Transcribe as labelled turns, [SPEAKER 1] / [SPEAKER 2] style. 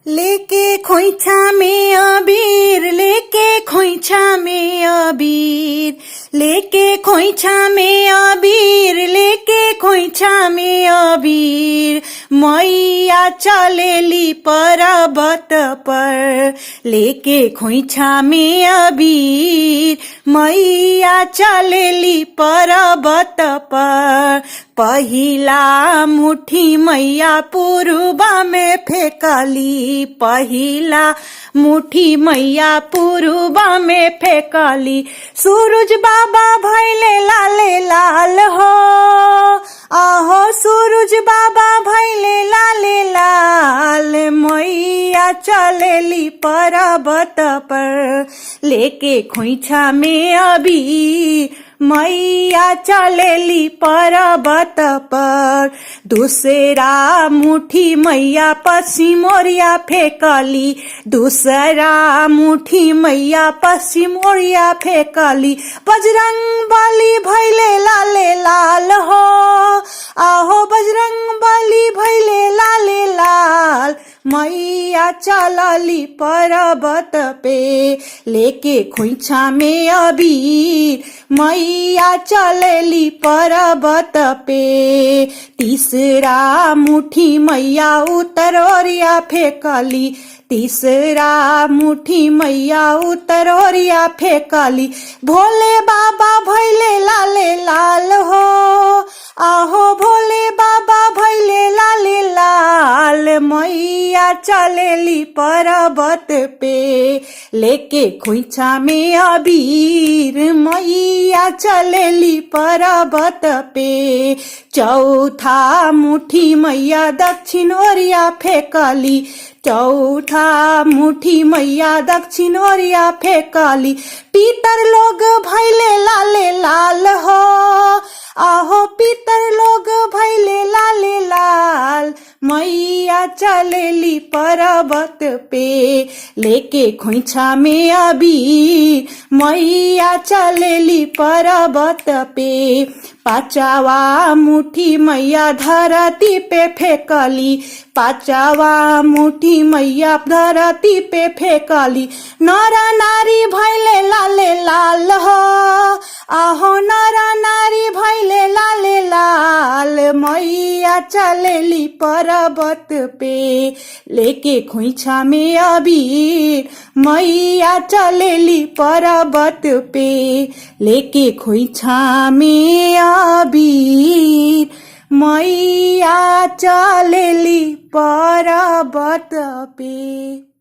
[SPEAKER 1] लेके खोइछा में अबीर, लेके खोइछा में अबीर, लेके खोइछा में अबीर, लेके खोइछा में अबीर, मैया चलेली पर्वत पर। लेके खोइछा में अबीर, मैया चलेली पर्वत पर। पहिला मुठी मैया पुरुबा में फेकली, पहिला मुठी मैया पुरुबा में फेकली। सूरज बाबा भैले लाले लाल हो, आहो सूरज बाबा भैले लाले लाल, मैया चलेली पर्वत पर। लेके खोइछा में अबीर, मैया चलेली पर्वत पर। दूसरा मुठी मैया पश्चिम ओरिया फेकली, दूसरा मुठी मैया पश्चिम ओरिया फेकली। बजरंग बली भैले लाले लाल हो, आहो बजरंग बली भैले लाले लाल, मैया चलली पर्वत पे। लेके खोइछा में अबीर, मैया चलेली पर्वत पे। तीसरा मुठी मैया उत्तर ओरिया फेकली, तीसरा मुठी मैया उत्तर ओरिया फेकली। भोले बाबा भैले लाले लाल हो, आहो भोले बाबा भैले लाले लाल, मैया चलेली पर्वत पे। लेके खोइछा में अबीर, मैया चलेली पर्वत पे। चौथा मुठी मैया दक्षिण ओरिया फेकली, चौथा मुठी मैया दक्षिण ओरिया फेकली। पीतर लोग भैले लाले लाल हो, आहो पीतर लोग भैले लाले लाल, मैया चलेली पर्वत पे। लेके खोइछा में अबीर, मैया चलेली पर्वत पे। पांचवा मुठी मैया धरती पे फेकली, पांचवा मुठी मैया धरती पे फेकली। नर नारी भैले लाले लाल हो, आहो नर नारी भैले लाले लाल, मैया चलेली पर्वत पे। लेके खोइछा में अबीर, मैया चलेली पर्वत पे। लेके खोइछा में अबीर, मैया चलेली पर्वत पे।